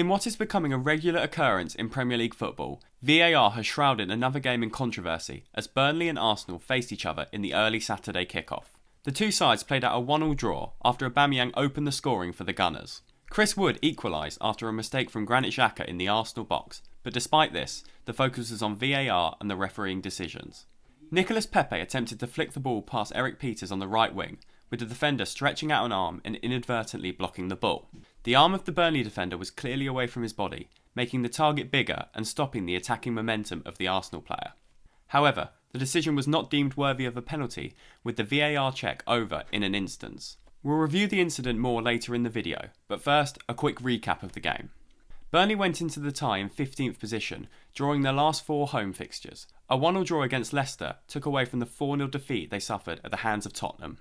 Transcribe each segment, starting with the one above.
In what is becoming a regular occurrence in Premier League football, VAR has shrouded another game in controversy as Burnley and Arsenal faced each other in the early Saturday kickoff. The two sides played out a 1-1 draw after Aubameyang opened the scoring for the Gunners. Chris Wood equalised after a mistake from Granit Xhaka in the Arsenal box, but despite this, the focus was on VAR and the refereeing decisions. Nicolas Pepe attempted to flick the ball past Eric Peters on the right wing, with the defender stretching out an arm and inadvertently blocking the ball. The arm of the Burnley defender was clearly away from his body, making the target bigger and stopping the attacking momentum of the Arsenal player. However, the decision was not deemed worthy of a penalty, with the VAR check over in an instance. We'll review the incident more later in the video, but first, a quick recap of the game. Burnley went into the tie in 15th position, drawing their last 4 home fixtures. A 1-1 draw against Leicester took away from the 4-0 defeat they suffered at the hands of Tottenham.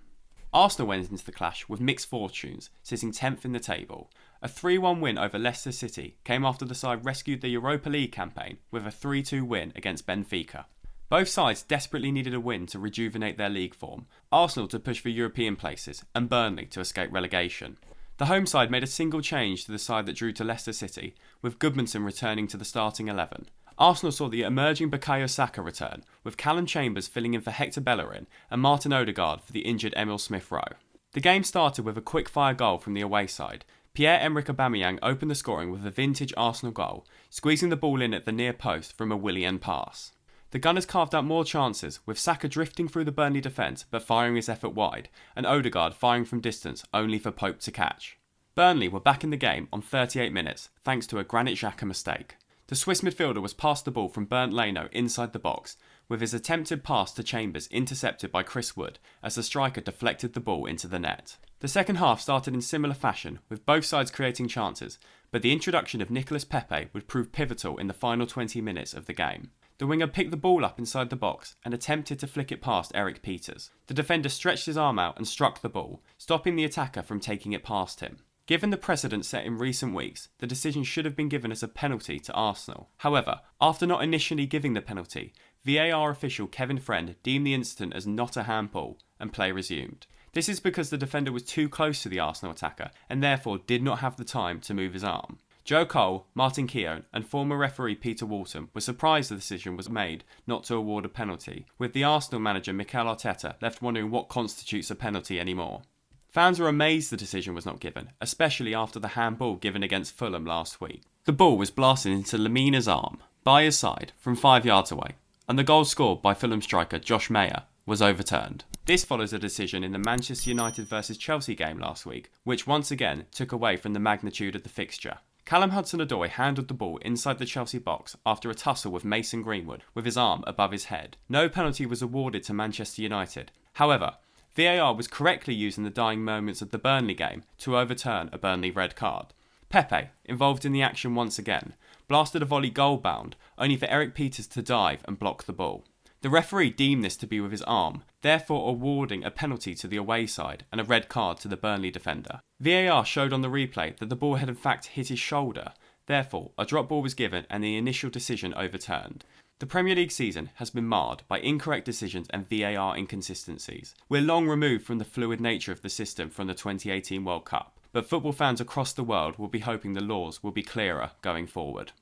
Arsenal went into the clash with mixed fortunes, sitting 10th in the table. A 3-1 win over Leicester City came after the side rescued the Europa League campaign with a 3-2 win against Benfica. Both sides desperately needed a win to rejuvenate their league form, Arsenal to push for European places and Burnley to escape relegation. The home side made a single change to the side that drew to Leicester City, with Goodmanson returning to the starting 11. Arsenal saw the emerging Bukayo Saka return, with Callum Chambers filling in for Hector Bellerin and Martin Odegaard for the injured Emil Smith-Rowe. The game started with a quick-fire goal from the away side. Pierre-Emerick Aubameyang opened the scoring with a vintage Arsenal goal, squeezing the ball in at the near post from a Willian pass. The Gunners carved out more chances, with Saka drifting through the Burnley defence but firing his effort wide, and Odegaard firing from distance only for Pope to catch. Burnley were back in the game on 38 minutes thanks to a Granit Xhaka mistake. The Swiss midfielder was passed the ball from Bernd Leno inside the box, with his attempted pass to Chambers intercepted by Chris Wood as the striker deflected the ball into the net. The second half started in similar fashion, with both sides creating chances, but the introduction of Nicolas Pepe would prove pivotal in the final 20 minutes of the game. The winger picked the ball up inside the box and attempted to flick it past Eric Peters. The defender stretched his arm out and struck the ball, stopping the attacker from taking it past him. Given the precedent set in recent weeks, the decision should have been given as a penalty to Arsenal. However, after not initially giving the penalty, VAR official Kevin Friend deemed the incident as not a handball and play resumed. This is because the defender was too close to the Arsenal attacker and therefore did not have the time to move his arm. Joe Cole, Martin Keown and former referee Peter Walton were surprised the decision was made not to award a penalty, with the Arsenal manager Mikel Arteta left wondering what constitutes a penalty anymore. Fans were amazed the decision was not given, especially after the handball given against Fulham last week. The ball was blasted into Lemina's arm, by his side, from 5 yards away, and the goal scored by Fulham striker Josh Mayer was overturned. This follows a decision in the Manchester United vs Chelsea game last week, which once again took away from the magnitude of the fixture. Callum Hudson-Odoi handled the ball inside the Chelsea box after a tussle with Mason Greenwood with his arm above his head. No penalty was awarded to Manchester United. However, VAR was correctly used in the dying moments of the Burnley game to overturn a Burnley red card. Pepe, involved in the action once again, blasted a volley goal-bound, only for Eric Peters to dive and block the ball. The referee deemed this to be with his arm, therefore awarding a penalty to the away side and a red card to the Burnley defender. VAR showed on the replay that the ball had in fact hit his shoulder, therefore a drop ball was given and the initial decision overturned. The Premier League season has been marred by incorrect decisions and VAR inconsistencies. We're long removed from the fluid nature of the system from the 2018 World Cup, but football fans across the world will be hoping the laws will be clearer going forward.